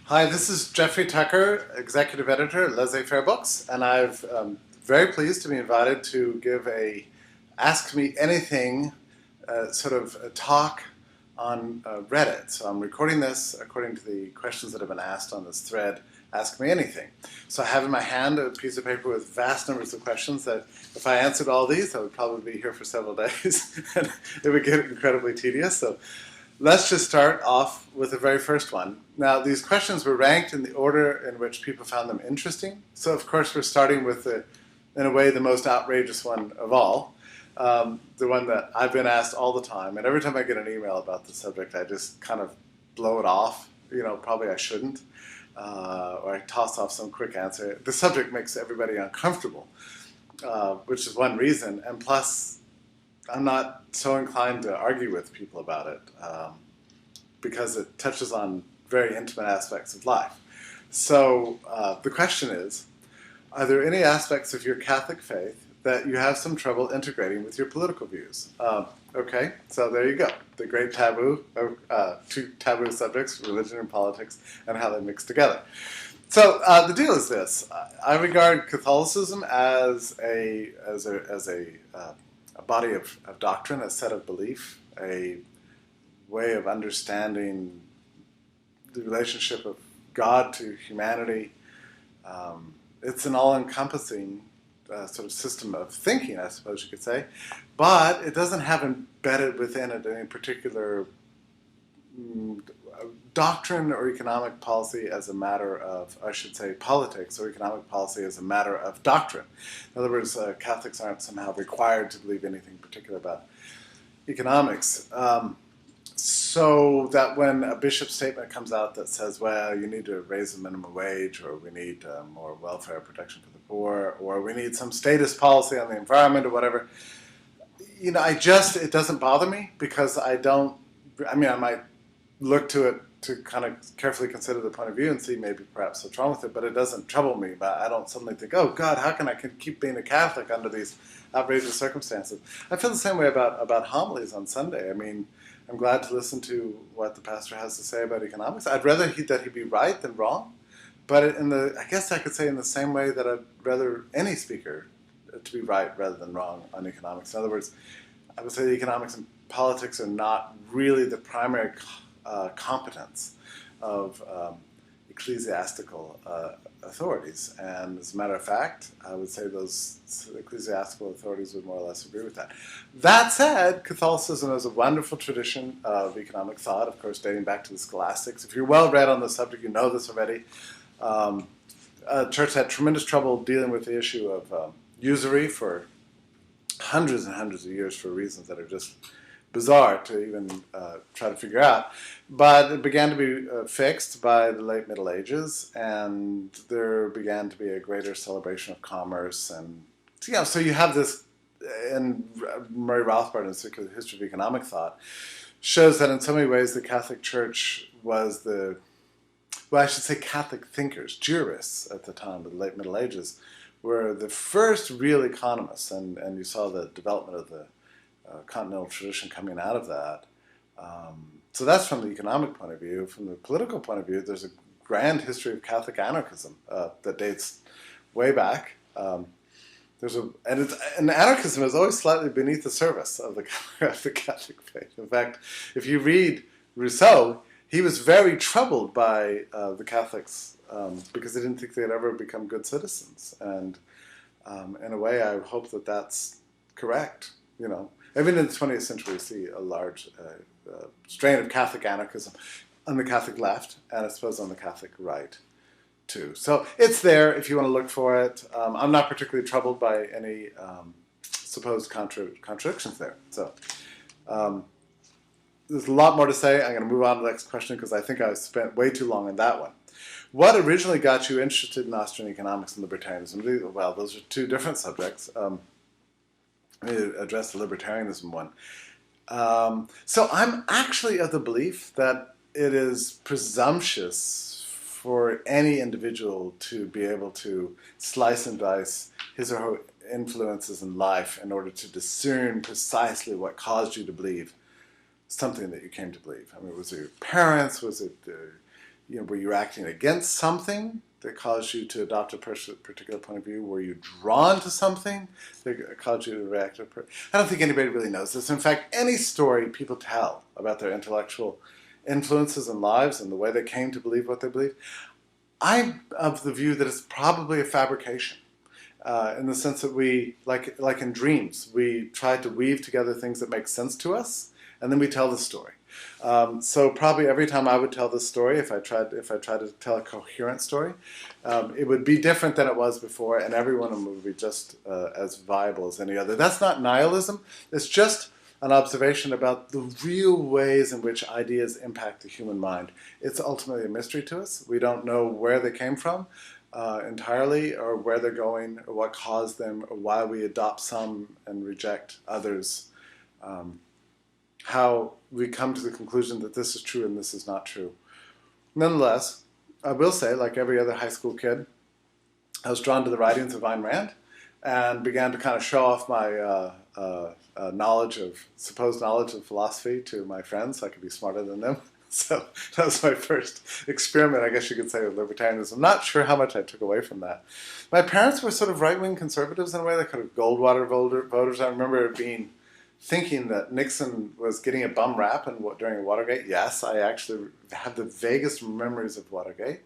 Hi, this is Jeffrey Tucker, Executive Editor at Laissez-Faire Books, and I'm very pleased to be invited to give a Ask Me Anything sort of a talk on Reddit. So I'm recording this according to the questions that have been asked on this thread, Ask Me Anything. So I have in my hand a piece of paper with vast numbers of questions that if I answered all these, I would probably be here for several days, and it would get incredibly tedious. So let's just start off with the very first one. Now, these questions were ranked in the order in which people found them interesting. So, of course, we're starting with, in a way, the most outrageous one of all, the one that I've been asked all the time. And every time I get an email about the subject, I just kind of blow it off. You know, probably I shouldn't. Or I toss off some quick answer. The subject makes everybody uncomfortable, which is one reason. And plus, I'm not so inclined to argue with people about it because it touches on very intimate aspects of life. So the question is, are there any aspects of your Catholic faith that you have some trouble integrating with your political views? Okay, so there you go. The great taboo of two taboo subjects, religion and politics, and how they mix together. So the deal is this. I regard Catholicism as a body of doctrine, a set of belief, a way of understanding the relationship of God to humanity. It's an all-encompassing sort of system of thinking, I suppose you could say, but it doesn't have embedded within it any particular doctrine or economic policy as a matter of, I should say, politics or economic policy as a matter of doctrine. In other words, Catholics aren't somehow required to believe anything particular about economics. So that when a bishop's statement comes out that says, well, you need to raise the minimum wage, or we need more welfare protection for the poor, or we need some statist policy on the environment or whatever, you know, it doesn't bother me because I might look to it to kind of carefully consider the point of view and see maybe perhaps what's wrong with it, but it doesn't trouble me. But I don't suddenly think, oh God, how can I keep being a Catholic under these outrageous circumstances? I feel the same way about homilies on Sunday. I mean, I'm glad to listen to what the pastor has to say about economics. I'd rather that he be right than wrong, but I guess I could say in the same way that I'd rather any speaker to be right rather than wrong on economics. In other words, I would say economics and politics are not really the primary competence of ecclesiastical authorities. And as a matter of fact, I would say those ecclesiastical authorities would more or less agree with that. That said, Catholicism is a wonderful tradition of economic thought, of course, dating back to the scholastics. If you're well read on the subject, you know this already. Church had tremendous trouble dealing with the issue of usury for hundreds and hundreds of years for reasons that are just bizarre to even try to figure out. But it began to be fixed by the late Middle Ages, and there began to be a greater celebration of commerce. And so you have this, and Murray Rothbard in the History of Economic Thought shows that in so many ways the Catholic Church was Catholic thinkers, jurists at the time of the late Middle Ages, were the first real economists, and you saw the development of the continental tradition coming out of that. So that's from the economic point of view. From the political point of view, there's a grand history of Catholic anarchism that dates way back. And anarchism is always slightly beneath the surface of the Catholic faith. In fact, if you read Rousseau, he was very troubled by the Catholics because he didn't think they'd ever become good citizens. And in a way, I hope that that's correct. You know, even in the 20th century, we see a large strain of Catholic anarchism on the Catholic left, and I suppose on the Catholic right, too. So it's there if you want to look for it. I'm not particularly troubled by any supposed contradictions there. So there's a lot more to say. I'm going to move on to the next question because I think I spent way too long on that one. What originally got you interested in Austrian economics and libertarianism? Well, those are two different subjects. Let me address the libertarianism one. So I'm actually of the belief that it is presumptuous for any individual to be able to slice and dice his or her influences in life in order to discern precisely what caused you to believe something that you came to believe. I mean, was it your parents? Was it were you acting against something that caused you to adopt a particular point of view? Were you drawn to something that caused you to react? I don't think anybody really knows this. In fact, any story people tell about their intellectual influences and lives and the way they came to believe what they believe, I'm of the view that it's probably a fabrication. In the sense that we, like in dreams, we try to weave together things that make sense to us, and then we tell the story. So probably every time I would tell this story, if I tried to tell a coherent story, it would be different than it was before, and every one of them would be just as viable as any other. That's not nihilism. It's just an observation about the real ways in which ideas impact the human mind. It's ultimately a mystery to us. We don't know where they came from entirely, or where they're going, or what caused them, or why we adopt some and reject others. How we come to the conclusion that this is true and this is not true. Nonetheless, I will say, like every other high school kid, I was drawn to the writings of Ayn Rand and began to kind of show off my supposed knowledge of philosophy to my friends so I could be smarter than them. So that was my first experiment, I guess you could say, with libertarianism. I'm not sure how much I took away from that. My parents were sort of right-wing conservatives in a way. They kind of Goldwater voters. I remember thinking that Nixon was getting a bum rap during Watergate. Yes, I actually have the vaguest memories of Watergate.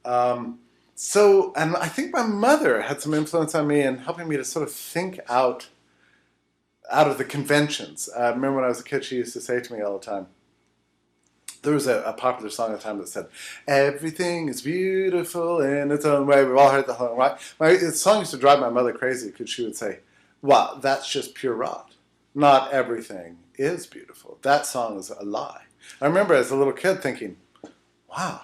And I think my mother had some influence on me in helping me to sort of think out of the conventions. I remember when I was a kid, she used to say to me all the time, there was a popular song at the time that said, "Everything is beautiful in its own way." We've all heard the song, right? The song used to drive my mother crazy because she would say, "Wow, that's just pure rot. Not everything is beautiful. That song is a lie." I remember as a little kid thinking, wow,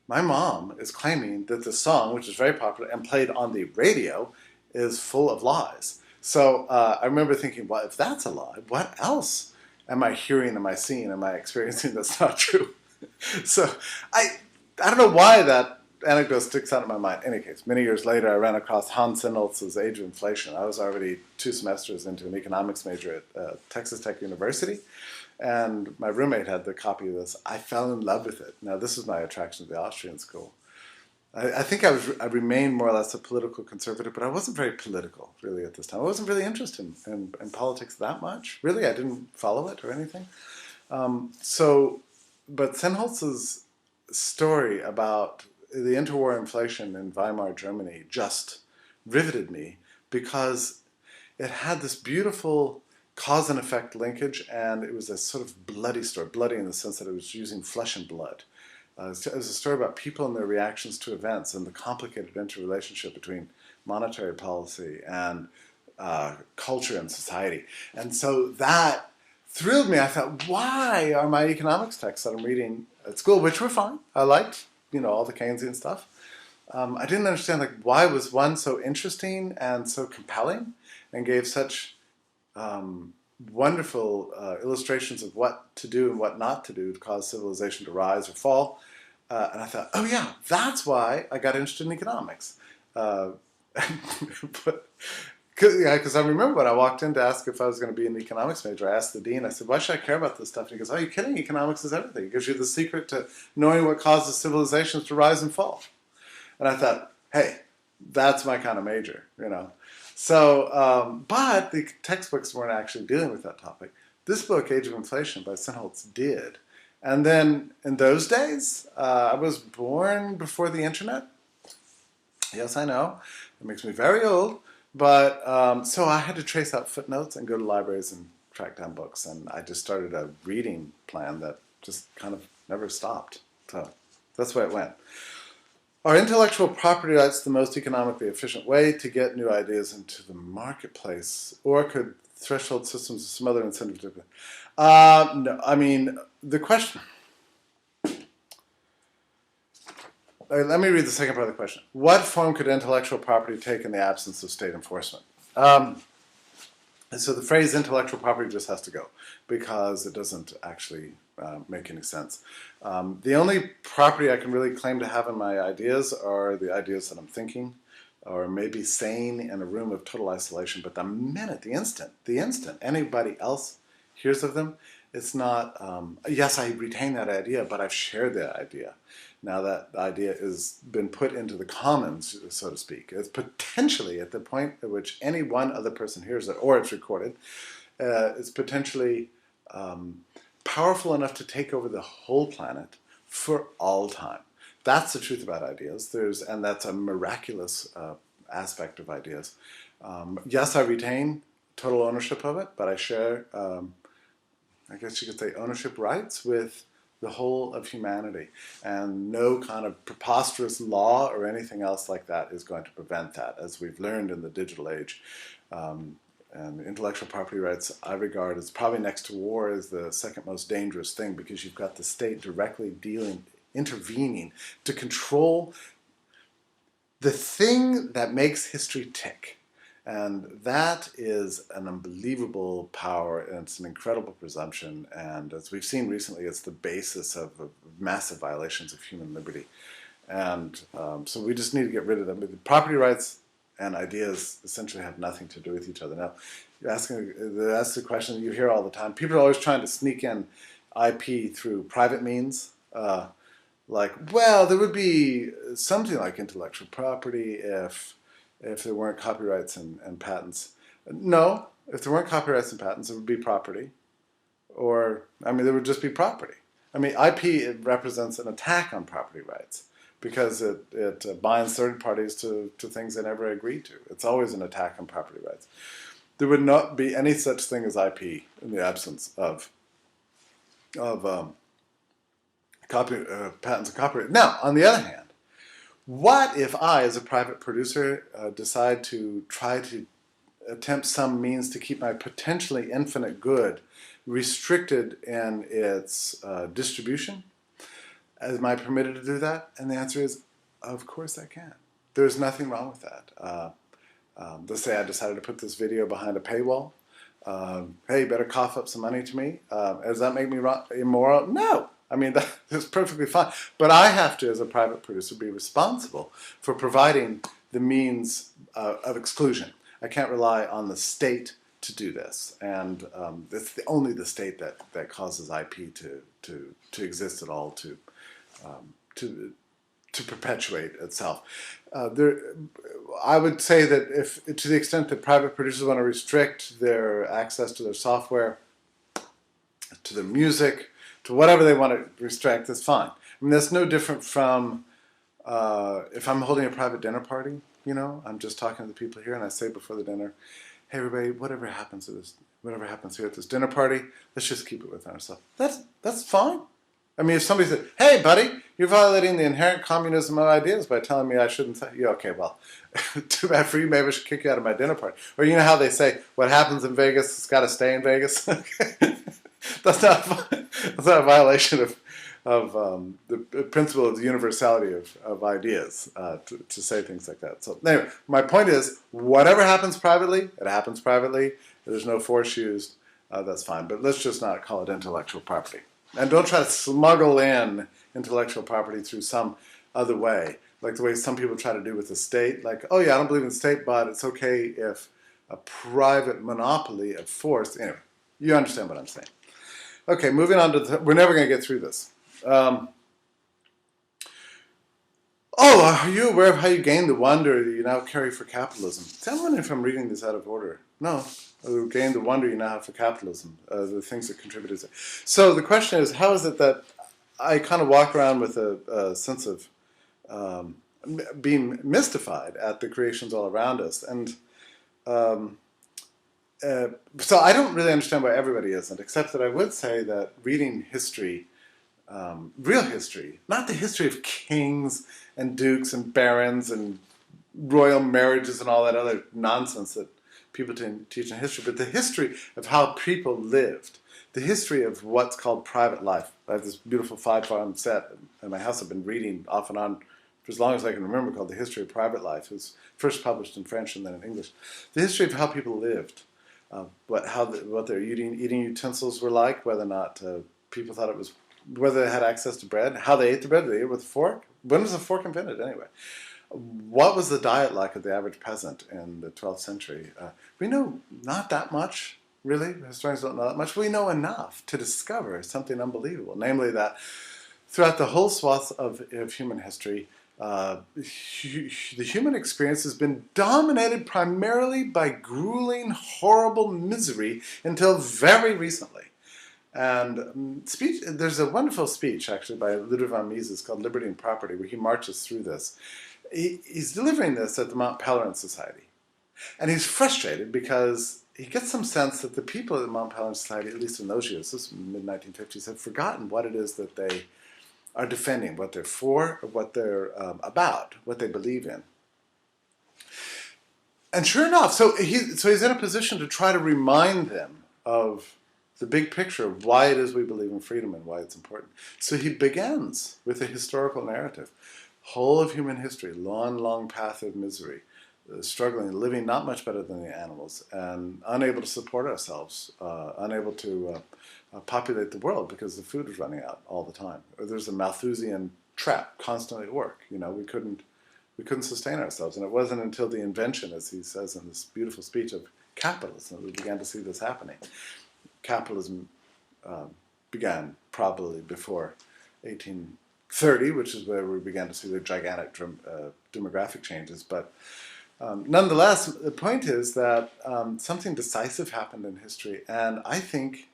my mom is claiming that the song, which is very popular and played on the radio, is full of lies. So I remember thinking, well, if that's a lie, what else am I hearing, am I seeing, am I experiencing that's not true? So I don't know why that anecdote sticks out in my mind. In any case, many years later, I ran across Hans Sennholz's Age of Inflation. I was already 2 semesters into an economics major at Texas Tech University, and my roommate had the copy of this. I fell in love with it. Now, this is my attraction to the Austrian school. I think I remained more or less a political conservative, but I wasn't very political, really, at this time. I wasn't really interested in politics that much. Really, I didn't follow it or anything. But Sennholz's story about the interwar inflation in Weimar Germany just riveted me because it had this beautiful cause and effect linkage, and it was a sort of bloody story, bloody in the sense that it was using flesh and blood. It was a story about people and their reactions to events and the complicated interrelationship between monetary policy and culture and society. And so that thrilled me. I thought, why are my economics texts that I'm reading at school, which were fine, I liked, all the Keynesian stuff. I didn't understand, why was one so interesting and so compelling and gave such wonderful illustrations of what to do and what not to do to cause civilization to rise or fall. And I thought, oh yeah, that's why I got interested in economics. Because I remember when I walked in to ask if I was going to be an economics major, I asked the dean, I said, why should I care about this stuff? And he goes, oh, are you kidding? Economics is everything. It gives you the secret to knowing what causes civilizations to rise and fall. And I thought, hey, that's my kind of major, So, but the textbooks weren't actually dealing with that topic. This book, Age of Inflation by Sennholz, did. And then in those days, I was born before the internet. Yes, I know. It makes me very old. But so I had to trace out footnotes and go to libraries and track down books. And I just started a reading plan that just kind of never stopped. So that's the way it went. Are intellectual property rights the most economically efficient way to get new ideas into the marketplace? Or could threshold systems or some other incentive do it? No, I mean, the question... Let me read the second part of the question. What form could intellectual property take in the absence of state enforcement? So the phrase intellectual property just has to go because it doesn't actually make any sense. The only property I can really claim to have in my ideas are the ideas that I'm thinking or maybe saying in a room of total isolation. But the minute, the instant anybody else hears of them, it's not, yes, I retain that idea, but I've shared that idea. now that idea has been put into the commons, so to speak. It's potentially at the point at which any one other person hears it, or it's recorded, it's potentially powerful enough to take over the whole planet for all time. That's the truth about ideas. And that's a miraculous aspect of ideas. Yes, I retain total ownership of it, but I share, I guess you could say, ownership rights with the whole of humanity. And no kind of preposterous law or anything else like that is going to prevent that, as we've learned in the digital age. And intellectual property rights, I regard as probably next to war, as the second most dangerous thing, because you've got the state directly intervening to control the thing that makes history tick. And that is an unbelievable power, and it's an incredible presumption. And as we've seen recently, it's the basis of massive violations of human liberty. And so we just need to get rid of them. The property rights and ideas essentially have nothing to do with each other. Now, that's the question you hear all the time. People are always trying to sneak in IP through private means. Like, well, there would be something like intellectual property if there weren't copyrights and patents. No, if there weren't copyrights and patents, it would be property. Or, I mean, there would just be property. I mean, IP, it represents an attack on property rights because it binds third parties to things they never agreed to. It's always an attack on property rights. There would not be any such thing as IP in the absence of patents and copyright. Now, on the other hand, what if I, as a private producer, decide to try to attempt some means to keep my potentially infinite good restricted in its distribution? Am I permitted to do that? And the answer is, of course I can. There's nothing wrong with that. Let's say I decided to put this video behind a paywall. Hey, you better cough up some money to me. Does that make me immoral? No. I mean, that's perfectly fine. But I have to, as a private producer, be responsible for providing the means of exclusion. I can't rely on the state to do this. And it's only the state that causes IP to exist at all, to perpetuate itself. I would say that if, to the extent that private producers want to restrict their access to their software, to their music, to whatever they want to restrict, that's fine. I mean, that's no different from if I'm holding a private dinner party, you know, I'm just talking to the people here and I say before the dinner, hey everybody, whatever happens here at this dinner party, let's just keep it within ourselves. That's fine. I mean, if somebody said, hey buddy, you're violating the inherent communism of ideas by telling me I shouldn't say, yeah, okay, well, too bad for you, maybe I should kick you out of my dinner party. Or you know how they say, what happens in Vegas, it's got to stay in Vegas? That's not a violation of the principle of the universality of ideas to say things like that. So anyway, my point is, whatever happens privately, it happens privately. There's no force used. That's fine. But let's just not call it intellectual property. And don't try to smuggle in intellectual property through some other way, like the way some people try to do with the state. Like, oh yeah, I don't believe in the state, but it's okay if a private monopoly of force. Anyway, you understand what I'm saying. Okay, moving on to we're never going to get through this. Are you aware of how you gain the wonder that you now carry for capitalism? See, I'm wondering if I'm reading this out of order. No, you gain the wonder you now have for capitalism, the things that contributed to it. So the question is, how is it that I kind of walk around with a sense of being mystified at the creations all around us? And so I don't really understand why everybody isn't, except that I would say that reading history, real history, not the history of kings and dukes and barons and royal marriages and all that other nonsense that people teach in history, but the history of how people lived, the history of what's called private life. I have this beautiful 5-volume set in my house I've been reading off and on for as long as I can remember, called The History of Private Life. It was first published in French and then in English. The history of how people lived, what their eating utensils were like, whether or not people thought it was, whether they had access to bread, how they ate the bread, did they eat it with a fork? When was the fork invented anyway? What was the diet like of the average peasant in the 12th century? We know not that much, really. Historians don't know that much. We know enough to discover something unbelievable, namely that throughout the whole swath of human history, the human experience has been dominated primarily by grueling, horrible misery until very recently. And there's a wonderful speech, actually, by Ludwig von Mises called Liberty and Property, where he marches through this. He's delivering this at the Mont Pelerin Society. And he's frustrated because he gets some sense that the people at the Mont Pelerin Society, at least in those years, this was mid-1950s, have forgotten what it is that they are defending, what they're for, what they're about, what they believe in. And sure enough, so he's in a position to try to remind them of the big picture of why it is we believe in freedom and why it's important. So he begins with a historical narrative. Whole of human history, long, long path of misery, struggling, living not much better than the animals, and unable to support ourselves, unable to populate the world because the food is running out all the time. Or there's a Malthusian trap constantly at work. You know, we couldn't sustain ourselves, and it wasn't until the invention, as he says in this beautiful speech, of capitalism that we began to see this happening. Capitalism began probably before 1830, which is where we began to see the gigantic demographic changes. But nonetheless, the point is that something decisive happened in history, and I think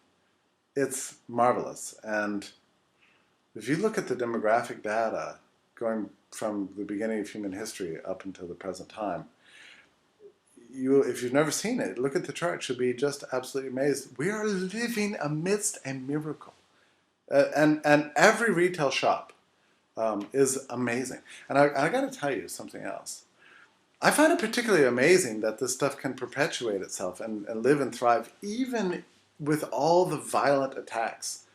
it's marvelous. And if you look at the demographic data going from the beginning of human history up until the present time, if you've never seen it, look at the chart. You'll be just absolutely amazed. We are living amidst a miracle. And every retail shop is amazing. And I got to tell you something else. I find it particularly amazing that this stuff can perpetuate itself and live and thrive even with all the violent attacks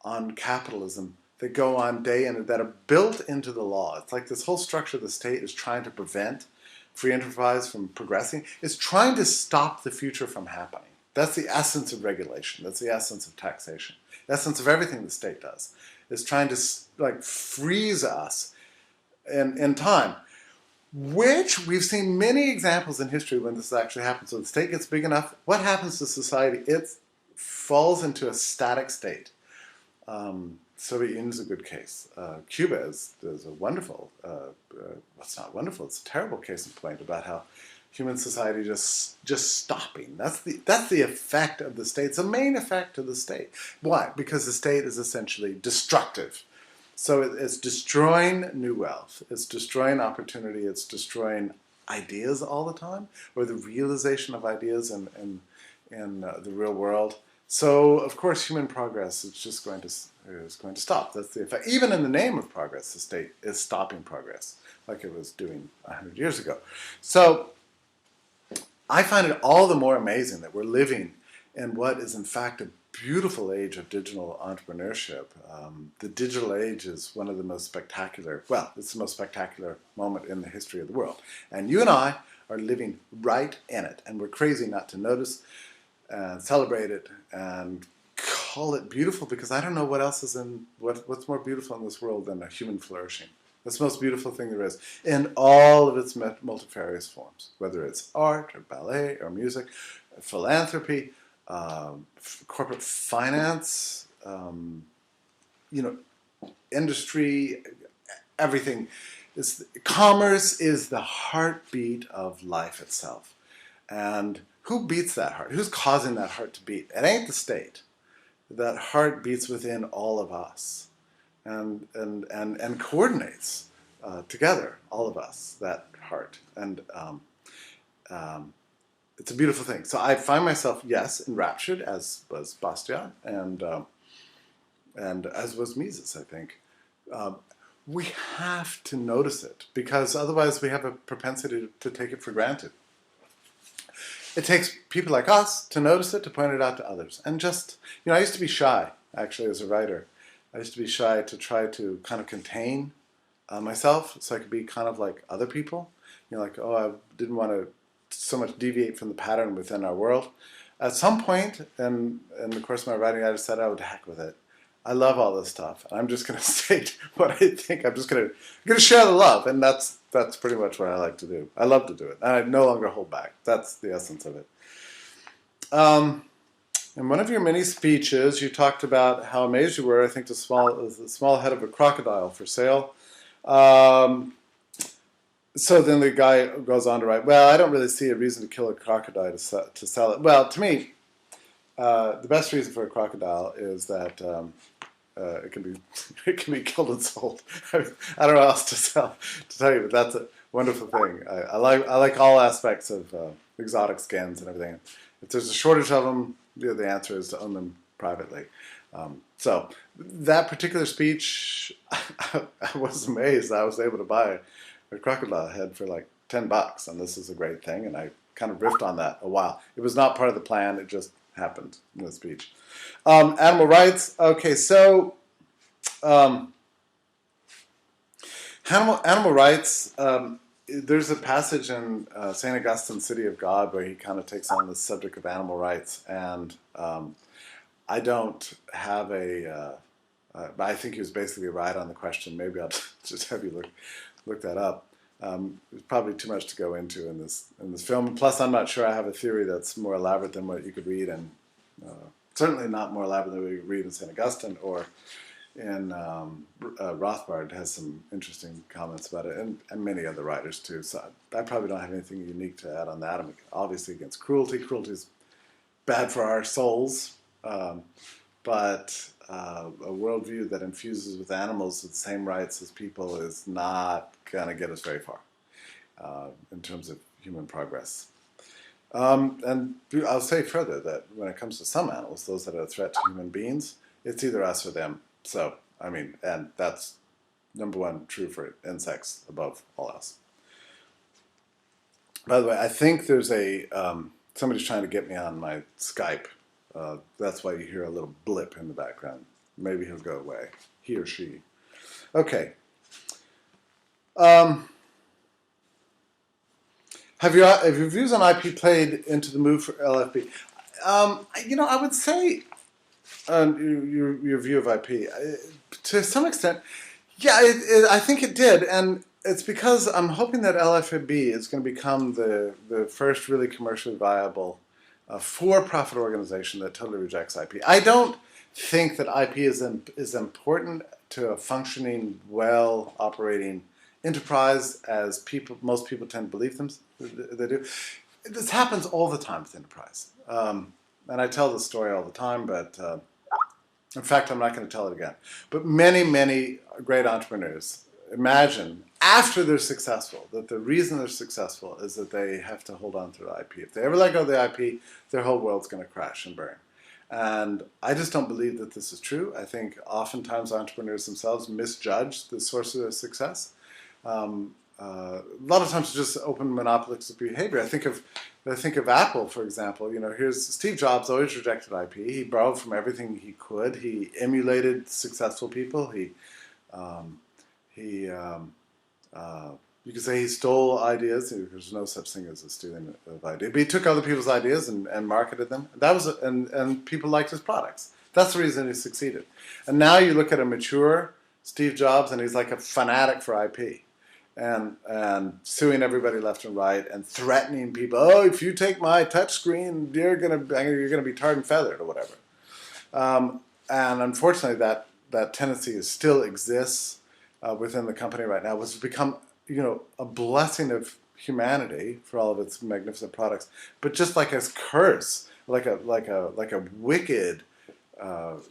on capitalism that go on day in that are built into the law. It's like this whole structure of the state is trying to prevent free enterprise from progressing. It's trying to stop the future from happening. That's the essence of regulation. That's the essence of taxation. The essence of everything the state does is trying to like freeze us in time, which we've seen many examples in history when this actually happens. So the state gets big enough, what happens to society? It falls into a static state. Soviet Union is a good case. Cuba is a wonderful, it's not wonderful, it's a terrible case in point about how human society just stopping. That's the effect of the state. It's the main effect of the state. Why? Because the state is essentially destructive. So it's destroying new wealth. It's destroying opportunity. It's destroying ideas all the time, or the realization of ideas in the real world. So of course, human progress is just going to stop. That's the effect. Even in the name of progress, the state is stopping progress, like it was doing 100 years ago. So I find it all the more amazing that we're living in what is in fact a beautiful age of digital entrepreneurship. The digital age is one of the most spectacular, well, it's the most spectacular moment in the history of the world. And you and I are living right in it, and we're crazy not to notice and celebrate it and call it beautiful, because I don't know what else is what's more beautiful in this world than a human flourishing. That's the most beautiful thing there is, in all of its multifarious forms, whether it's art or ballet or music, philanthropy, corporate finance, industry, everything. Commerce is the heartbeat of life itself. And who beats that heart? Who's causing that heart to beat? It ain't the state. That heart beats within all of us and coordinates together, all of us, that heart. And it's a beautiful thing. So I find myself, yes, enraptured, as was Bastiat, and as was Mises, I think. We have to notice it, because otherwise we have a propensity to take it for granted. It takes people like us to notice it, to point it out to others. And just, I used to be shy, actually, as a writer. I used to be shy to try to kind of contain myself so I could be kind of like other people. Like, I didn't want to so much deviate from the pattern within our world. At some point in the course of my writing, I just said I would heck with it. I love all this stuff. I'm just going to state what I think. I'm just going to share the love, and that's pretty much what I like to do. I love to do it, and I no longer hold back. That's the essence of it. In one of your many speeches, you talked about how amazed you were, I think, the small head of a crocodile for sale. So then the guy goes on to write, well, I don't really see a reason to kill a crocodile to sell it. Well, to me, the best reason for a crocodile is that it can be killed and sold. I don't know what else to tell you, but that's a wonderful thing. I like all aspects of exotic skins and everything. If there's a shortage of them, the answer is to own them privately. So that particular speech, I was amazed. I was able to buy a crocodile head for like $10, and this is a great thing. And I kind of riffed on that a while. It was not part of the plan. It just happened in the speech. Animal rights. Okay, so animal rights. There's a passage in St. Augustine's City of God where he kind of takes on the subject of animal rights, and I don't have I think he was basically right on the question. Maybe I'll just have you look that up. There's probably too much to go into in this film. Plus, I'm not sure I have a theory that's more elaborate than what you could read, and certainly not more elaborate than what you read in St. Augustine, or in Rothbard has some interesting comments about it, and many other writers too. So I probably don't have anything unique to add on that. I'm obviously against cruelty. Cruelty is bad for our souls, but a worldview that infuses with animals the same rights as people is not going to get us very far in terms of human progress. And I'll say further that when it comes to some animals, those that are a threat to human beings, it's either us or them. So, I mean, and that's number one true for insects above all else. By the way, I think there's somebody's trying to get me on my Skype. That's why you hear a little blip in the background. Maybe he'll go away. He or she. Okay. Have your views on IP played into the move for LFP? I would say your view of IP, to some extent, yeah, I think it did, and it's because I'm hoping that LFB is going to become the first really commercially viable for-profit organization that totally rejects IP. I don't think that IP is important to a functioning, well-operating enterprise as most people tend to believe they do. This happens all the time with enterprise. And I tell this story all the time, but in fact, I'm not going to tell it again. But many, many great entrepreneurs imagine after they're successful that the reason they're successful is that they have to hold on to the IP. If they ever let go of the IP, their whole world's going to crash and burn. And I just don't believe that this is true. I think oftentimes entrepreneurs themselves misjudge the source of their success. A lot of times it's just open monopolistic behavior. I think of Apple, for example. Here's Steve Jobs always rejected IP. He borrowed from everything he could. He emulated successful people. You could say he stole ideas. There's no such thing as a stealing of ideas. But he took other people's ideas and marketed them. And people liked his products. That's the reason he succeeded. And now you look at a mature Steve Jobs, and he's like a fanatic for IP. And suing everybody left and right, and threatening people. Oh, if you take my touch screen, you're gonna be tarred and feathered, or whatever. And unfortunately, that tendency still exists within the company right now. It's become a blessing of humanity for all of its magnificent products, but just like a curse, like a wicked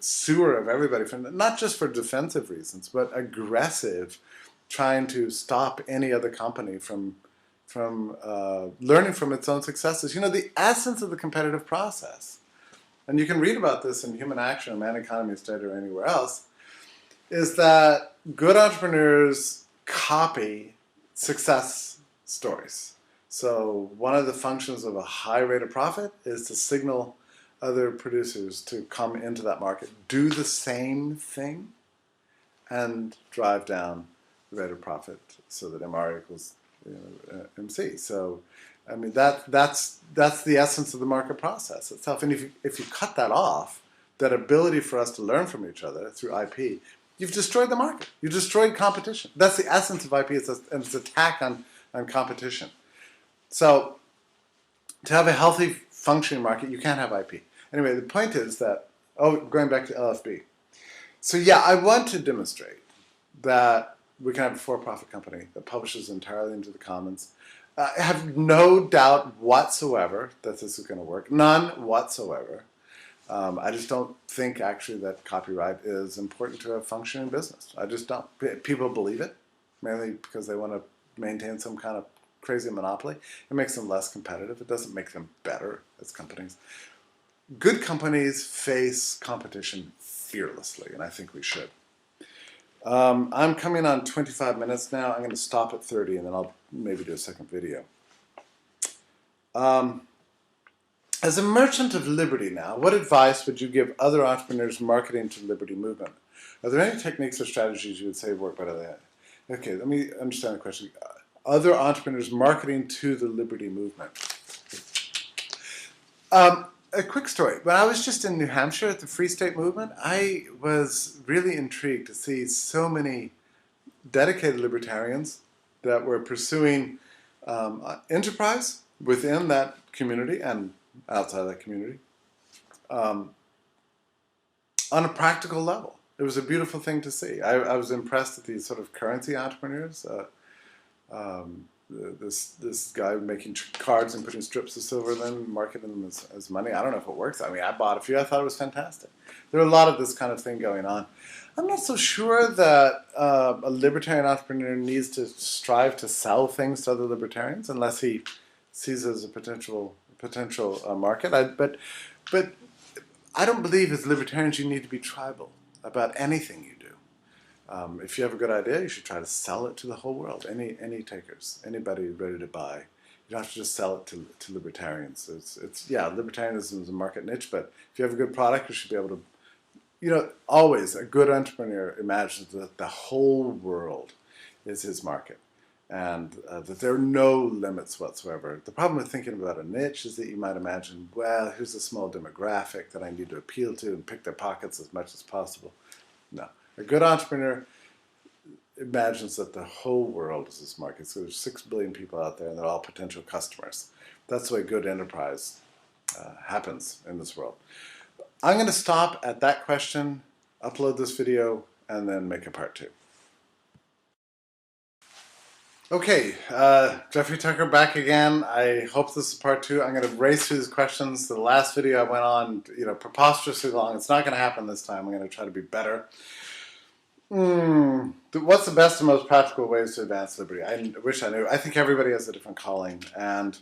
sewer of everybody, not just for defensive reasons, but aggressive, trying to stop any other company from learning from its own successes. The essence of the competitive process, and you can read about this in Human Action or Man Economy Study or anywhere else, is that good entrepreneurs copy success stories. So one of the functions of a high rate of profit is to signal other producers to come into that market, do the same thing, and drive down the rate of profit so that MR equals MC. So, I mean, that's the essence of the market process itself. And if you cut that off, that ability for us to learn from each other through IP, you've destroyed the market. You've destroyed competition. That's the essence of IP. It's an attack on competition. So to have a healthy functioning market, you can't have IP. Anyway, the point is that, oh, going back to LFB. So yeah, I want to demonstrate that we can have a for-profit company that publishes entirely into the commons. I have no doubt whatsoever that this is going to work. None whatsoever. I just don't think actually that copyright is important to a functioning business. I just don't. People believe it, mainly because they want to maintain some kind of crazy monopoly. It makes them less competitive. It doesn't make them better as companies. Good companies face competition fearlessly, and I think we should. I'm coming on 25 minutes now. I'm going to stop at 30, and then I'll maybe do a second video. As a merchant of liberty now, what advice would you give other entrepreneurs marketing to the liberty movement? Are there any techniques or strategies you would say work better than that? Okay, let me understand the question. Other entrepreneurs marketing to the liberty movement. A quick story. When I was just in New Hampshire at the Free State Movement, I was really intrigued to see so many dedicated libertarians that were pursuing enterprise within that community and outside that community on a practical level. It was a beautiful thing to see. I was impressed at these sort of currency entrepreneurs. This guy making cards and putting strips of silver in them, marketing them as money. I don't know if it works. I mean, I bought a few. I thought it was fantastic. There are a lot of this kind of thing going on. I'm not so sure that a libertarian entrepreneur needs to strive to sell things to other libertarians unless he sees it as a potential market. But I don't believe as libertarians you need to be tribal about anything you do. If you have a good idea, you should try to sell it to the whole world. Any takers, anybody ready to buy. You don't have to just sell it to libertarians. Yeah, libertarianism is a market niche, but if you have a good product, you should be able to. You know, always a good entrepreneur imagines that the whole world is his market, and that there are no limits whatsoever. The problem with thinking about a niche is that you might imagine, well, here's a small demographic that I need to appeal to and pick their pockets as much as possible. No. A good entrepreneur imagines that the whole world is his market. So there's 6 billion people out there, and they're all potential customers. That's the way good enterprise happens in this world. I'm going to stop at that question, upload this video, and then make a part 2. Okay, Jeffrey Tucker back again. I hope this is part 2. I'm going to race through these questions. The last video I went on, preposterously long. It's not going to happen this time. I'm going to try to be better. What's the best and most practical ways to advance liberty? I wish I knew. I think everybody has a different calling, and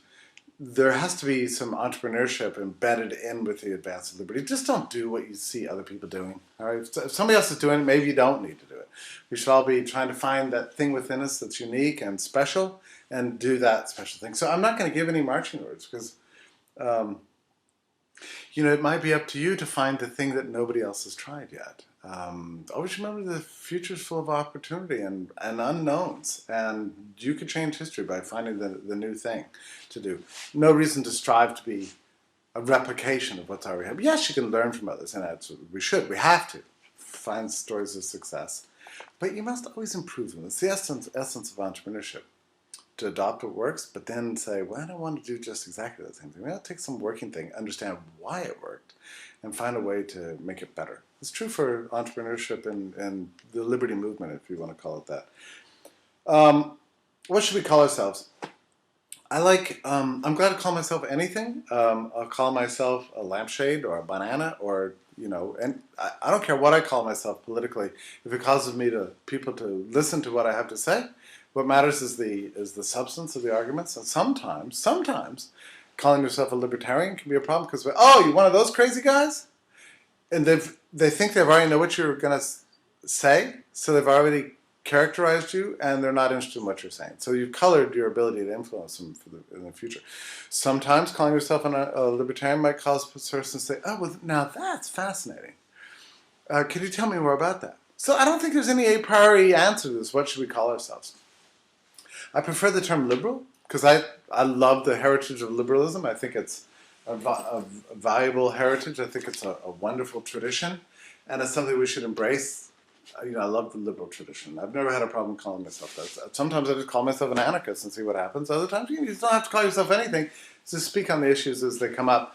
there has to be some entrepreneurship embedded in with the advance of liberty. Just don't do what you see other people doing. All right? If somebody else is doing it, maybe you don't need to do it. We should all be trying to find that thing within us that's unique and special and do that special thing. So I'm not going to give any marching orders because, it might be up to you to find the thing that nobody else has tried yet. Always remember the future is full of opportunity and unknowns, and you could change history by finding the new thing to do. No reason to strive to be a replication of what's already happened. Yes, you can learn from others, and we have to find stories of success, but you must always improve them. It's the essence of entrepreneurship, to adopt what works, but then say, well, I don't want to do just exactly the same thing. Well, take some working thing, understand why it worked, and find a way to make it better. It's true for entrepreneurship and the liberty movement, if you want to call it that. What should we call ourselves? I'm glad to call myself anything. I'll call myself a lampshade or a banana or, and I don't care what I call myself politically. If it causes people to listen to what I have to say, what matters is the substance of the arguments. And sometimes calling yourself a libertarian can be a problem because, oh, you're one of those crazy guys? And they think they already know what you're going to say, so they've already characterized you, and they're not interested in what you're saying. So you've colored your ability to influence them in the future. Sometimes calling yourself a libertarian might cause a person to say, oh, well, now that's fascinating. Could you tell me more about that? So I don't think there's any a priori answer to this. What should we call ourselves? I prefer the term liberal because I love the heritage of liberalism. I think it's a valuable heritage. I think it's a wonderful tradition, and it's something we should embrace. I love the liberal tradition. I've never had a problem calling myself that. Sometimes I just call myself an anarchist and see what happens. Other times you don't have to call yourself anything. Just speak on the issues as they come up.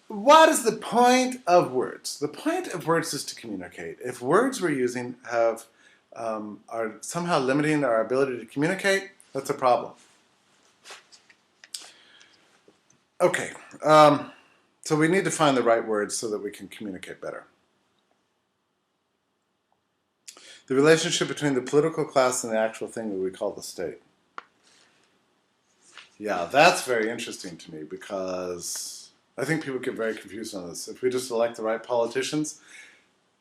what is the point of words? The point of words is to communicate. If words we're using are somehow limiting our ability to communicate, that's a problem. Okay, so we need to find the right words so that we can communicate better. The relationship between the political class and the actual thing that we call the state. Yeah, that's very interesting to me because I think people get very confused on this. If we just elect the right politicians,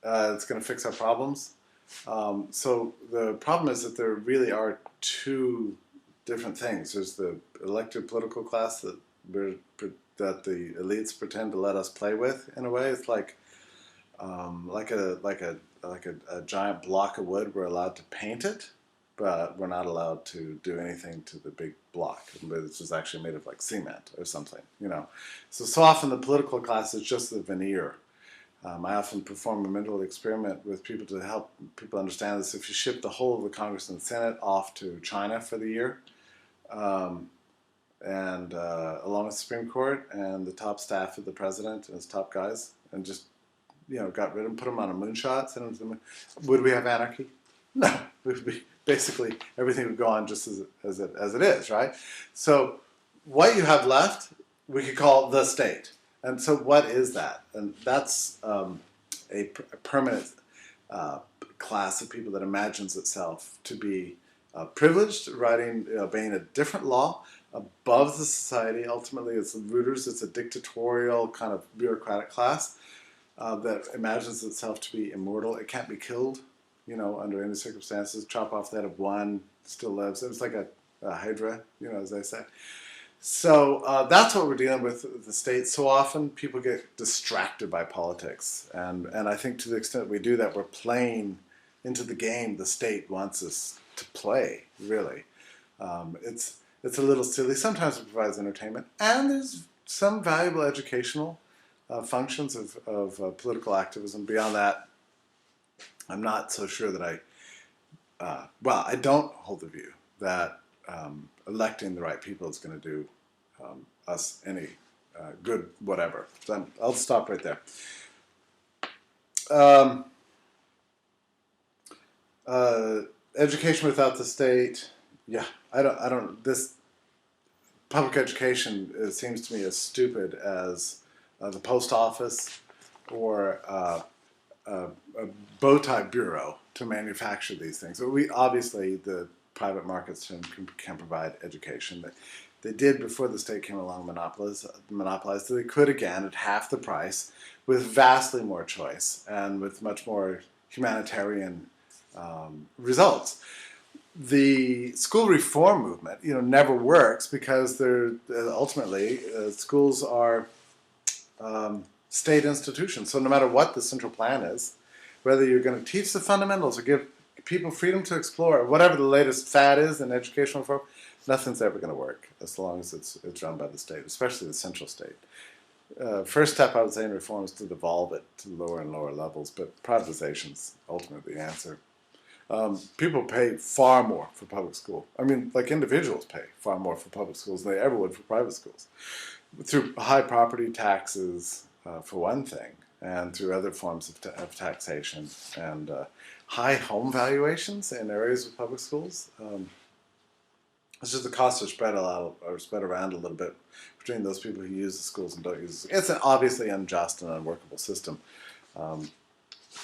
it's going to fix our problems. So the problem is that there really are two different things. There's the elected political class that the elites pretend to let us play with. In a way, it's like a giant block of wood. We're allowed to paint it, but we're not allowed to do anything to the big block. It's just actually made of like cement or something, you know. So often the political class is just the veneer. I often perform a mental experiment with people to help people understand this. If you ship the whole of the Congress and Senate off to China for the year, along with the Supreme Court and the top staff of the president and his top guys, and just got rid of them, put them on a moonshot, sent them to the moon, would we have anarchy? No, it would be basically everything would go on just as it is, right? So what you have left, we could call the state. And so what is that? And that's a permanent class of people that imagines itself to be privileged, obeying a different law above the society. Ultimately, it's the rooters. It's a dictatorial kind of bureaucratic class that imagines itself to be immortal. It can't be killed, under any circumstances. Chop off the head of one, still lives. It's like a hydra, as they say. So that's what we're dealing with the state. So often people get distracted by politics. And I think to the extent we do that, we're playing into the game the state wants us to play, really. It's a little silly. Sometimes it provides entertainment. And there's some valuable educational functions of political activism. Beyond that, I'm not so sure that I don't hold the view that electing the right people is going to do us any good whatever. So I'll stop right there. Education without the state, yeah, I don't. This public education seems to me as stupid as the post office or a bow tie bureau to manufacture these things. So obviously the private markets can provide education. They did before the state came along, monopolized. So they could again at half the price, with vastly more choice and with much more humanitarian results. The school reform movement, never works because ultimately schools are state institutions. So no matter what the central plan is, whether you're going to teach the fundamentals or give people freedom to explore, or whatever the latest fad is in educational reform, nothing's ever going to work as long as it's run by the state, especially the central state. First step, I would say, in reform is to devolve it to lower and lower levels, but privatization's ultimately the answer. People pay far more for public school. I mean, like individuals pay far more for public schools than they ever would for private schools, through high property taxes, for one thing, and through other forms of taxation, and high home valuations in areas with public schools. It's just the costs are spread around a little bit between those people who use the schools and don't use the schools. It's an obviously unjust and unworkable system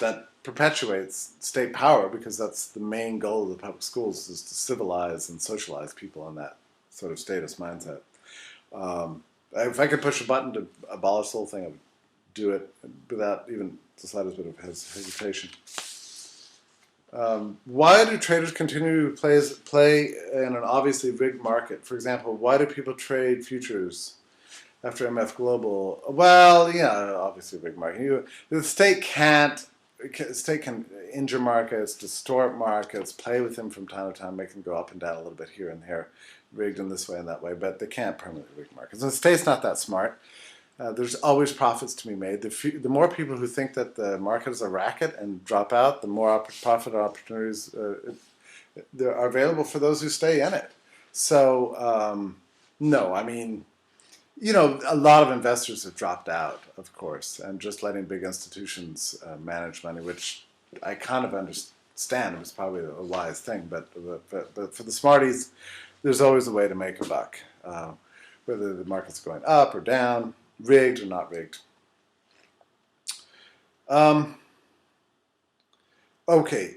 that perpetuates state power, because that's the main goal of the public schools, is to civilize and socialize people in that sort of status mindset. If I could push a button to abolish the whole thing, I would do it without even the slightest bit of hesitation. Why do traders continue to play in an obviously rigged market? For example, why do people trade futures after MF Global? Well, obviously rigged market. The state can injure markets, distort markets, play with them from time to time, make them go up and down a little bit here and there, rigged in this way and that way, but they can't permanently rig markets. And the state's not that smart. There's always profits to be made. The more people who think that the market is a racket and drop out, the more profit opportunities there are available for those who stay in it. So, no, I mean, A lot of investors have dropped out, of course, and just letting big institutions manage money, which I kind of understand. It was probably a wise thing, but for the smarties, there's always a way to make a buck, whether the market's going up or down, rigged or not rigged. Okay,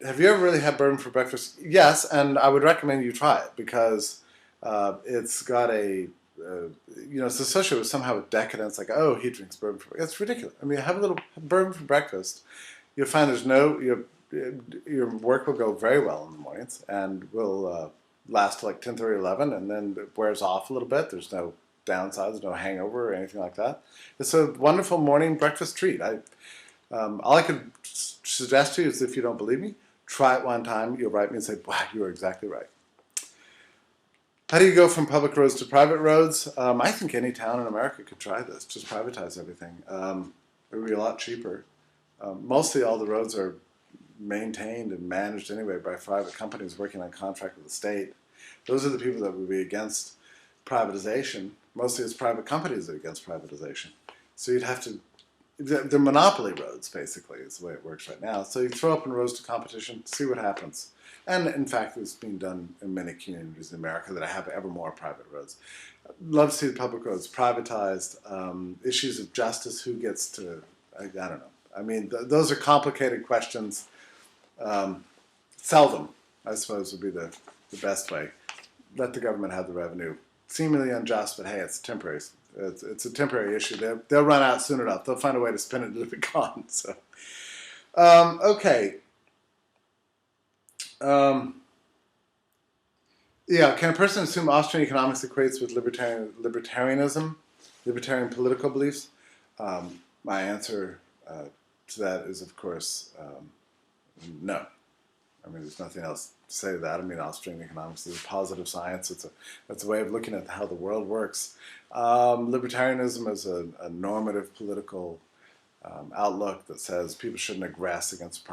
have you ever really had bourbon for breakfast? Yes, and I would recommend you try it because it's got it's associated with somehow with decadence, like, oh, he drinks bourbon for breakfast. It's ridiculous. I mean, have a little bourbon for breakfast. You'll find your work will go very well in the mornings and will last till like 10:30, 11, and then it wears off a little bit. There's no downsides, no hangover or anything like that. It's a wonderful morning breakfast treat. All I could suggest to you is, if you don't believe me, try it one time. You'll write me and say, wow, you were exactly right. How do you go from public roads to private roads? I think any town in America could try this. Just privatize everything. It would be a lot cheaper. Mostly all the roads are maintained and managed anyway by private companies working on contract with the state. Those are the people that would be against privatization. Mostly it's private companies that are against privatization. So you'd have to, they're monopoly roads, basically, is the way it works right now. So you throw open roads to competition, see what happens. And in fact, it's being done in many communities in America that have ever more private roads. I'd love to see the public roads privatized. Issues of justice, who gets to, I don't know. I mean, those are complicated questions. Sell them, I suppose, would be the best way. Let the government have the revenue. Seemingly unjust, but hey, it's temporary. It's a temporary issue. They'll run out soon enough. They'll find a way to spin it to be gone. So, okay. Yeah, can a person assume Austrian economics equates with libertarianism, libertarian political beliefs? My answer to that is, of course, no. I mean, there's nothing else to say to that. I mean, Austrian economics is a positive science. It's a way of looking at how the world works. Libertarianism is a normative political outlook that says people shouldn't aggress against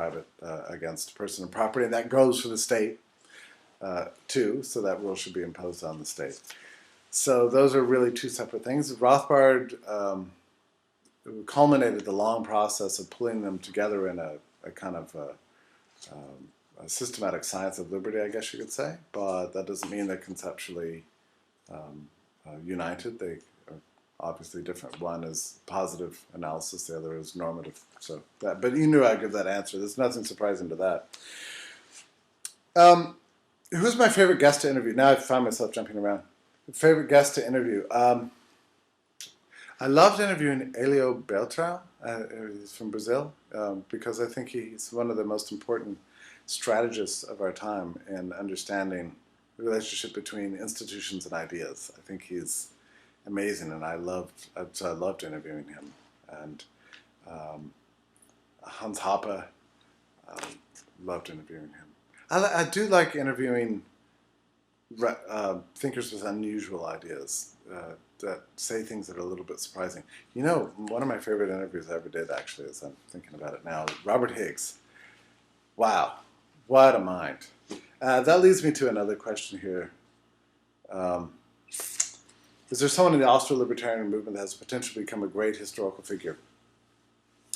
against person and property, and that goes for the state too. So that rule should be imposed on the state. So those are really two separate things. Rothbard culminated the long process of pulling them together in a kind of a systematic science of liberty, I guess you could say. But that doesn't mean they're conceptually united. They are obviously different. One is positive analysis, the other is normative. So but you knew I'd give that answer. There's nothing surprising to that. Who's my favorite guest to interview? Now I find myself jumping around. Favorite guest to interview? I loved interviewing Elio Beltrão. He's from Brazil, because I think he's one of the most important strategists of our time in understanding the relationship between institutions and ideas. I think he's amazing, and I loved interviewing him. And Hans Hoppe, loved interviewing him. I do like interviewing thinkers with unusual ideas that say things that are a little bit surprising. You know, one of my favorite interviews I ever did, actually, as I'm thinking about it now, Robert Higgs. Wow, what a mind. That leads me to another question here. Is there someone in the Austro-libertarian movement that has potential to become a great historical figure?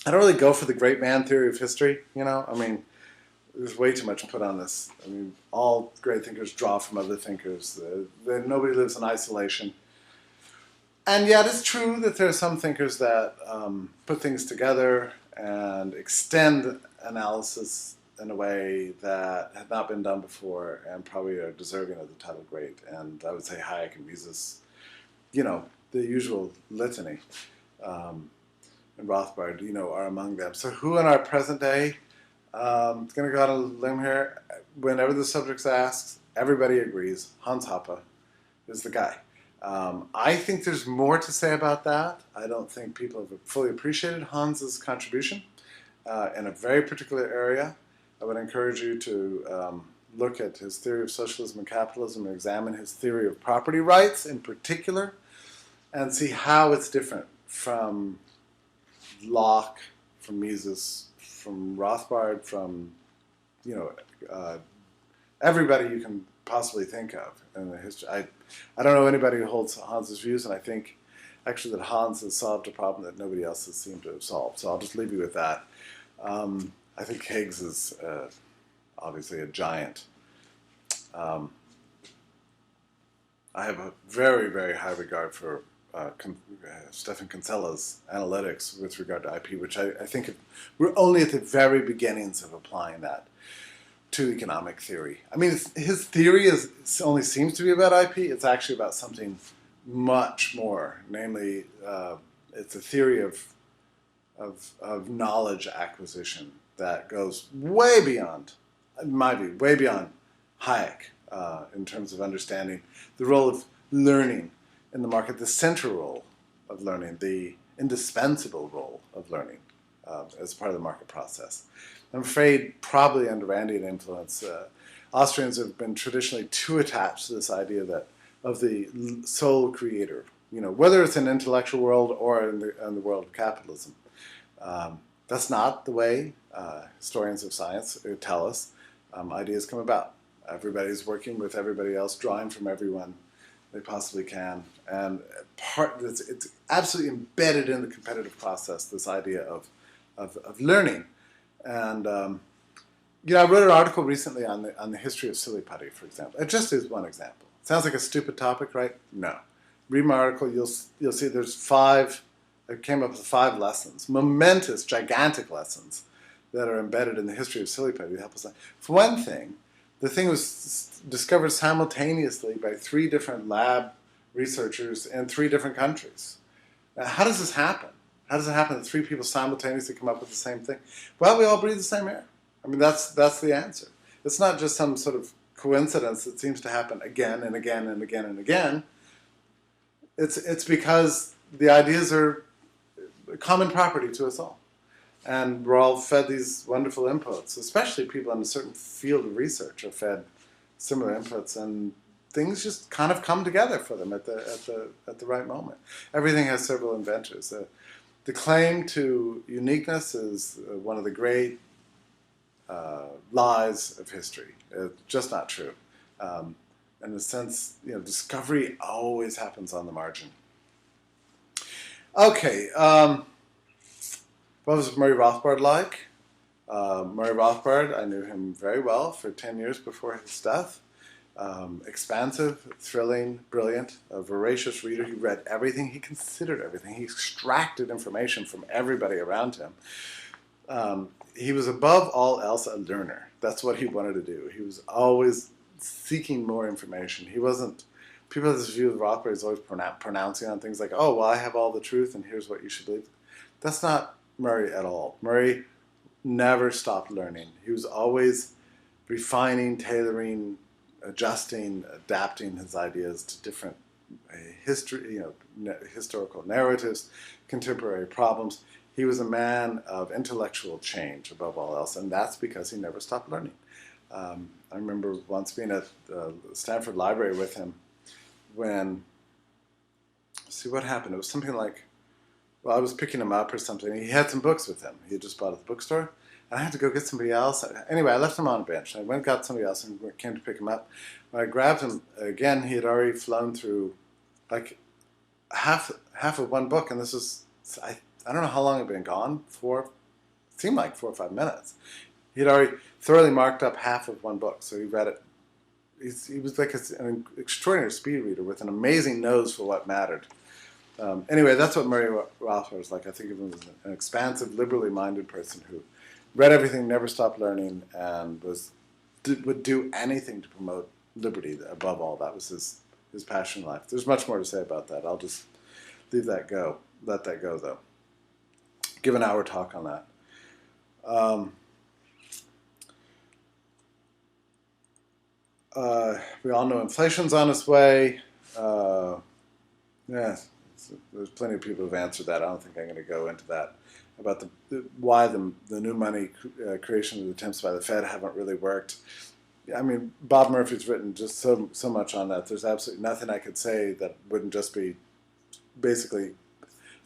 I don't really go for the great man theory of history, you know? I mean, there's way too much put on this. I mean, all great thinkers draw from other thinkers. Nobody lives in isolation. And yet it's true that there are some thinkers that put things together and extend analysis in a way that had not been done before and probably are deserving of the title great. And I would say Hayek and Mises, you know, the usual litany. And Rothbard, you know, are among them. So who in our present day, going to go out on a limb here, whenever the subject's asked, everybody agrees, Hans Hoppe is the guy. I think there's more to say about that. I don't think people have fully appreciated Hans's contribution in a very particular area. I would encourage you to look at his theory of socialism and capitalism and examine his theory of property rights in particular and see how it's different from Locke, from Mises, from Rothbard, from, you know, everybody you can possibly think of in the history. I don't know anybody who holds Hans's views, and I think actually that Hans has solved a problem that nobody else has seemed to have solved. So I'll just leave you with that. I think Higgs is obviously a giant. I have a very, very high regard for Stephan Kinsella's analytics with regard to IP, which I think we're only at the very beginnings of applying that to economic theory. I mean, his theory only seems to be about IP. It's actually about something much more. Namely, it's a theory of knowledge acquisition that goes way beyond, in my view, way beyond Hayek in terms of understanding the role of learning in the market, the central role of learning, the indispensable role of learning as part of the market process. I'm afraid, probably under Randian influence, Austrians have been traditionally too attached to this idea of the sole creator, whether it's in the intellectual world or in the world of capitalism. That's not the way historians of science tell us ideas come about. Everybody's working with everybody else, drawing from everyone they possibly can. And it's absolutely embedded in the competitive process, this idea of learning. And I wrote an article recently on the history of silly putty, for example. It just is one example. Sounds like a stupid topic, right? No. Read my article, you'll see there's 5, I came up with 5 lessons, momentous, gigantic lessons that are embedded in the history of silly putty to help us. For one thing, the thing was discovered simultaneously by 3 different lab researchers in 3 different countries. Now, how does this happen? How does it happen that 3 people simultaneously come up with the same thing? Well, we all breathe the same air. I mean, that's the answer. It's not just some sort of coincidence that seems to happen again and again and again and again. It's because the ideas are common property to us all. And we're all fed these wonderful inputs, especially people in a certain field of research are fed similar inputs, and things just kind of come together for them at the right moment. Everything has several inventors. The claim to uniqueness is one of the great lies of history. It's just not true. In a sense, discovery always happens on the margin. Okay, what was Murray Rothbard like? Murray Rothbard, I knew him very well for 10 years before his death. Expansive, thrilling, brilliant, a voracious reader. He read everything, he considered everything, he extracted information from everybody around him. He was above all else a learner. That's what he wanted to do. He was always seeking more information. He wasn't, people have this view of Rothbard is always pronouncing on things like, oh, well, I have all the truth and here's what you should believe. That's not Murray at all. Murray never stopped learning. He was always refining, tailoring, adjusting, adapting his ideas to different historical narratives, contemporary problems. He was a man of intellectual change above all else, and that's because he never stopped learning. I remember once being at the Stanford Library with him when, see what happened, it was something like, well, I was picking him up or something. He had some books with him. He had just bought at the bookstore. And I had to go get somebody else. Anyway, I left him on a bench. I went and got somebody else and came to pick him up. When I grabbed him, again, he had already flown through like half of one book. And this was, I don't know how long it had been gone for. It seemed like 4 or 5 minutes. He had already thoroughly marked up half of one book. So he read it. He was like an extraordinary speed reader with an amazing nose for what mattered. Anyway, that's what Murray Rothbard was like. I think of him as an expansive, liberally minded person who read everything, never stopped learning, and would do anything to promote liberty above all. That was his passion in life. There's much more to say about that. I'll just leave that go. Let that go, though. Give an hour talk on that. We all know inflation's on its way. Yeah. There's plenty of people who've answered that. I don't think I'm going to go into that, about why the new money creation attempts by the Fed haven't really worked. I mean, Bob Murphy's written just so much on that. There's absolutely nothing I could say that wouldn't just be basically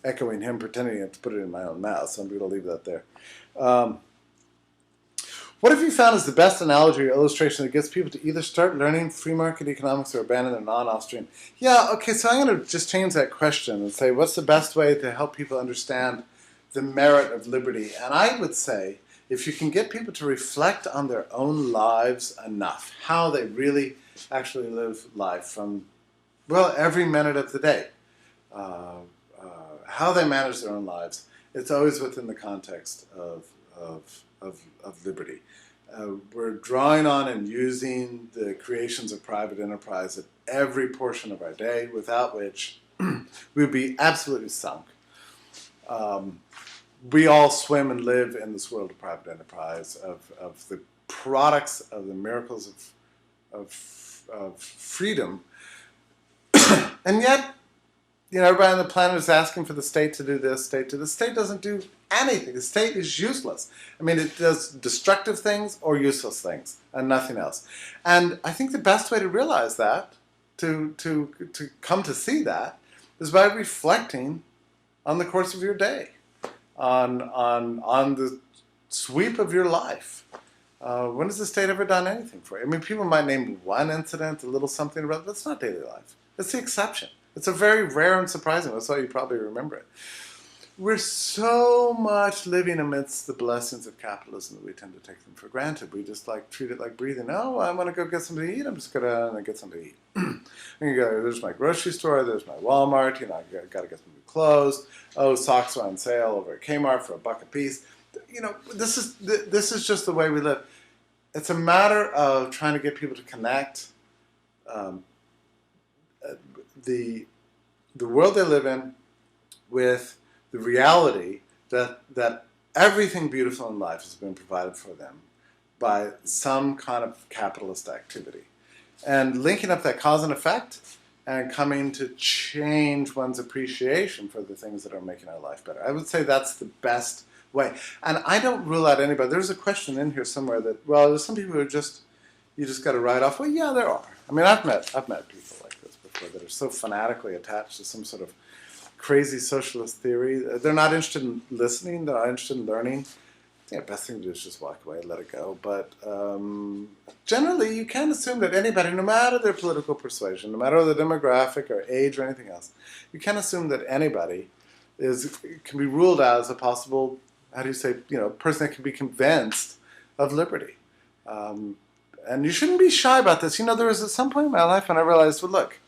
echoing him, pretending to put it in my own mouth. So I'm going to leave that there. What have you found is the best analogy or illustration that gets people to either start learning free market economics or abandon their non-Austrian? Yeah, okay, so I'm going to just change that question and say, what's the best way to help people understand the merit of liberty? And I would say, if you can get people to reflect on their own lives enough, how they really actually live life from, well, every minute of the day, how they manage their own lives, it's always within the context of liberty. We're drawing on and using the creations of private enterprise at every portion of our day, without which we'd be absolutely sunk. We all swim and live in this world of private enterprise, of the products of the miracles of freedom. And yet, you know, everybody on the planet is asking for the state to do this, state to. The state doesn't do anything. The state is useless. I mean, it does destructive things or useless things and nothing else. And I think the best way to realize that, to come to see that, is by reflecting on the course of your day, on the sweep of your life. When has the state ever done anything for you? I mean, people might name one incident, a little something about it, but it's not daily life. It's the exception. It's a very rare and surprising one. That's why you probably remember it. We're so much living amidst the blessings of capitalism that we tend to take them for granted. We just like treat it like breathing. Oh, I want to go get something to eat. I'm just going to get something to eat. And you go, there's my grocery store. There's my Walmart. You know, I got to get some new clothes. Oh, socks are on sale over at Kmart for $1 a piece. You know, this is just the way we live. It's a matter of trying to get people to connect the world they live in with the reality that everything beautiful in life has been provided for them by some kind of capitalist activity. And linking up that cause and effect and coming to change one's appreciation for the things that are making our life better. I would say that's the best way. And I don't rule out anybody. There's a question in here somewhere that, well, there's some people who are just, you just got to write off. Well, yeah, there are. I mean, I've met people like this before that are so fanatically attached to some sort of crazy socialist theory. They're not interested in listening. They're not interested in learning. I think the best thing to do is just walk away and let it go. But generally, you can't assume that anybody, no matter their political persuasion, no matter the demographic or age or anything else, you can't assume that anybody can be ruled out as a possible, how do you say, you know, person that can be convinced of liberty. And you shouldn't be shy about this. You know, there was at some point in my life when I realized, well, look,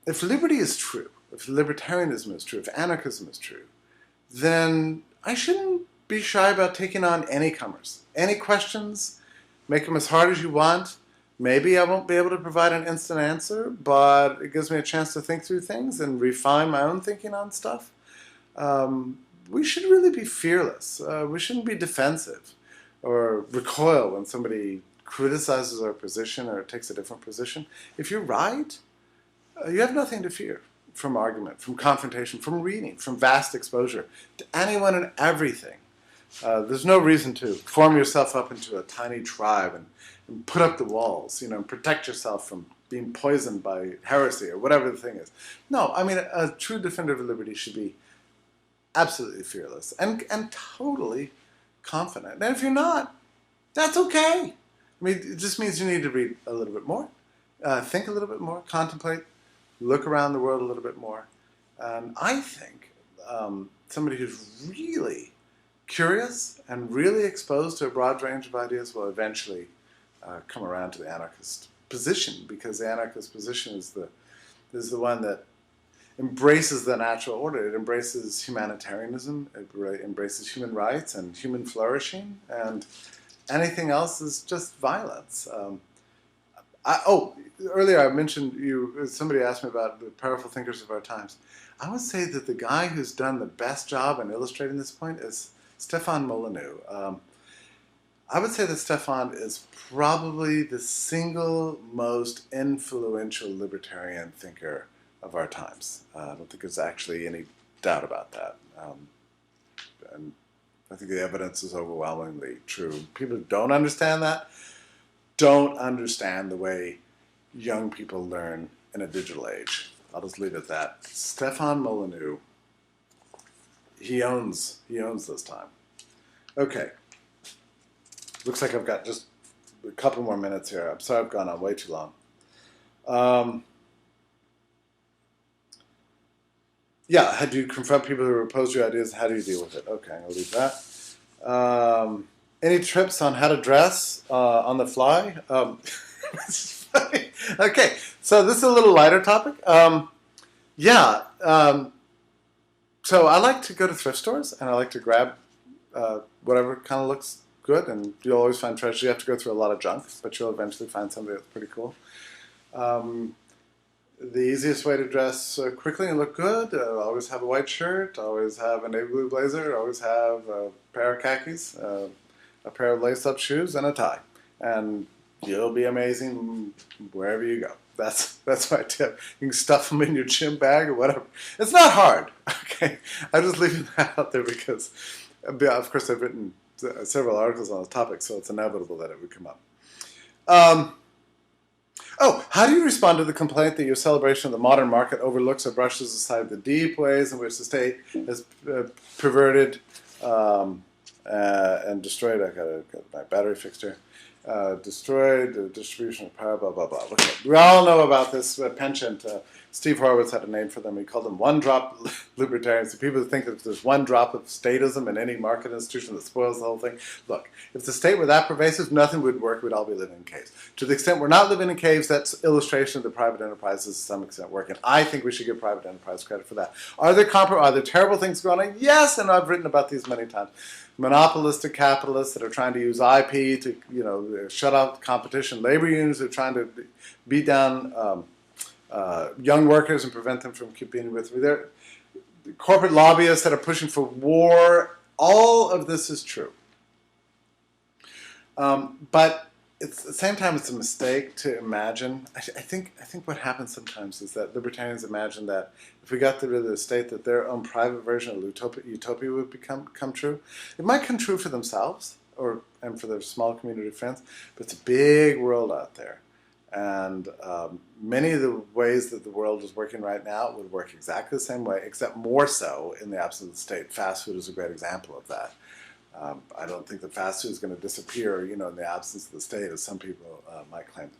if liberty is true, if libertarianism is true, if anarchism is true, then I shouldn't be shy about taking on any comers. Any questions, make them as hard as you want. Maybe I won't be able to provide an instant answer, but it gives me a chance to think through things and refine my own thinking on stuff. We should really be fearless. We shouldn't be defensive or recoil when somebody criticizes our position or takes a different position. If you're right, you have nothing to fear from argument, from confrontation, from reading, from vast exposure to anyone and everything. There's no reason to form yourself up into a tiny tribe and put up the walls, you know, and protect yourself from being poisoned by heresy or whatever the thing is. No, I mean, a true defender of liberty should be absolutely fearless and totally confident. And if you're not, that's okay. I mean, it just means you need to read a little bit more, think a little bit more, contemplate, look around the world a little bit more. And I think somebody who's really curious and really exposed to a broad range of ideas will eventually come around to the anarchist position, because the anarchist position is the one that embraces the natural order. It embraces humanitarianism, it embraces human rights and human flourishing, and anything else is just violence. Earlier I mentioned somebody asked me about the powerful thinkers of our times. I would say that the guy who's done the best job in illustrating this point is Stefan Molyneux. I would say that Stefan is probably the single most influential libertarian thinker of our times. I don't think there's actually any doubt about that. And I think the evidence is overwhelmingly true. People who don't understand that don't understand the way young people learn in a digital age. I'll just leave it at that. Stefan Molyneux, he owns this time. Okay. Looks like I've got just a couple more minutes here. I'm sorry I've gone on way too long. Yeah, how do you confront people who oppose your ideas? How do you deal with it? Okay, I'm going to leave that. Any tips on how to dress on the fly? This is funny. Okay, so this is a little lighter topic. Yeah, so I like to go to thrift stores, and I like to grab whatever kind of looks good, and you'll always find treasures. You have to go through a lot of junk, but you'll eventually find something that's pretty cool. The easiest way to dress quickly and look good, always have a white shirt, always have a navy blue blazer, always have a pair of khakis, a pair of lace-up shoes, and a tie. And you'll be amazing wherever you go. That's my tip. You can stuff them in your gym bag or whatever. It's not hard, okay? I'm just leaving that out there because, of course, I've written several articles on the topic, so it's inevitable that it would come up. How do you respond to the complaint that your celebration of the modern market overlooks or brushes aside the deep ways in which the state has perverted and destroyed? I got my battery fixed here. Destroyed the distribution of power, blah, blah, blah. Okay. We all know about this penchant. Steve Horowitz had a name for them. He called them one-drop libertarians. The people who think that if there's one drop of statism in any market institution that spoils the whole thing. Look, if the state were that pervasive, nothing would work. We'd all be living in caves. To the extent we're not living in caves, that's illustration of the private enterprise is to some extent working. I think we should give private enterprise credit for that. Are there terrible things going on? Yes, and I've written about these many times. Monopolistic capitalists that are trying to use IP to, shut out competition. Labor unions that are trying to beat down young workers and prevent them from competing with their corporate lobbyists that are pushing for war. All of this is true. But at the same time, it's a mistake to imagine. I think what happens sometimes is that libertarians imagine that if we got rid of the state, that their own private version of utopia would come true. It might come true for themselves and for their small community of friends, but it's a big world out there. And many of the ways that the world is working right now would work exactly the same way, except more so in the absence of the state. Fast food is a great example of that. I don't think that fast food is going to disappear, in the absence of the state, as some people might claim.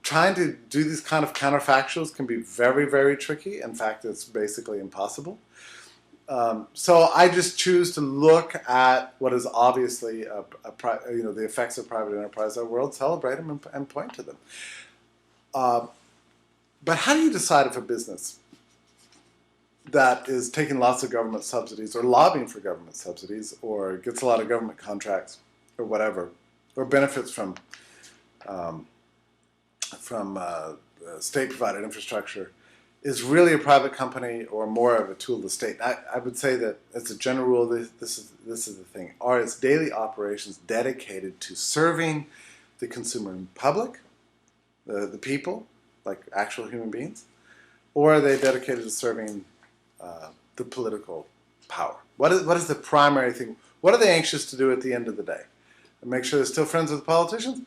Trying to do these kind of counterfactuals can be very, very tricky. In fact, it's basically impossible. So I just choose to look at what is obviously, the effects of private enterprise on our world, celebrate them, and point to them. But how do you decide if a business that is taking lots of government subsidies or lobbying for government subsidies or gets a lot of government contracts or whatever, or benefits from state-provided infrastructure, is really a private company or more of a tool of the state? I would say that as a general rule, this is the thing. Are its daily operations dedicated to serving the consumer public, the people, like actual human beings, or are they dedicated to serving the political power? What is the primary thing? What are they anxious to do at the end of the day? Make sure they're still friends with the politicians,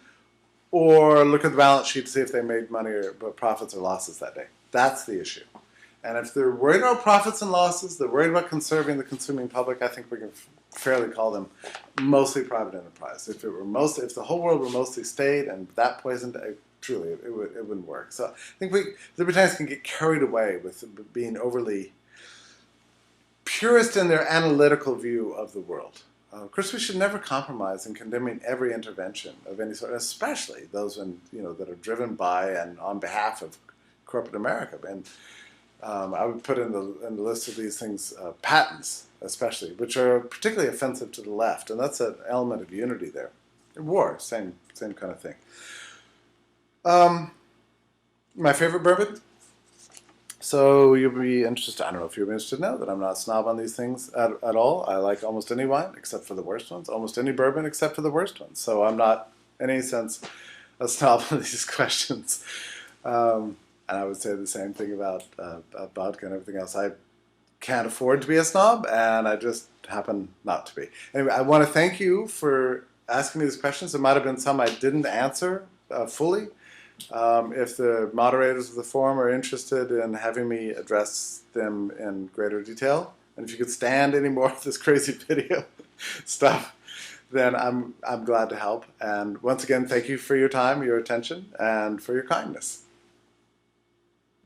or look at the balance sheet to see if they made money or profits or losses that day? That's the issue. And if they're worried about profits and losses, they're worried about conserving the consuming public, I think we can fairly call them mostly private enterprise. If the whole world were mostly state and that poisoned, truly, it wouldn't work. So I think libertarians can get carried away with being overly purist in their analytical view of the world. Of course, we should never compromise in condemning every intervention of any sort, especially those that are driven by and on behalf of corporate America. And I would put in the list of these things patents, especially, which are particularly offensive to the left, and that's an element of unity there. War, same kind of thing. My favorite bourbon. So you'll be interested, I don't know if you're interested to know that I'm not a snob on these things at all. I like almost any wine except for the worst ones, almost any bourbon except for the worst ones. So I'm not, in any sense, a snob on these questions. And I would say the same thing about vodka and everything else. I can't afford to be a snob, and I just happen not to be. Anyway, I want to thank you for asking me these questions. There might have been some I didn't answer fully. If the moderators of the forum are interested in having me address them in greater detail, and if you could stand any more of this crazy video stuff, then I'm glad to help. And once again, thank you for your time, your attention, and for your kindness.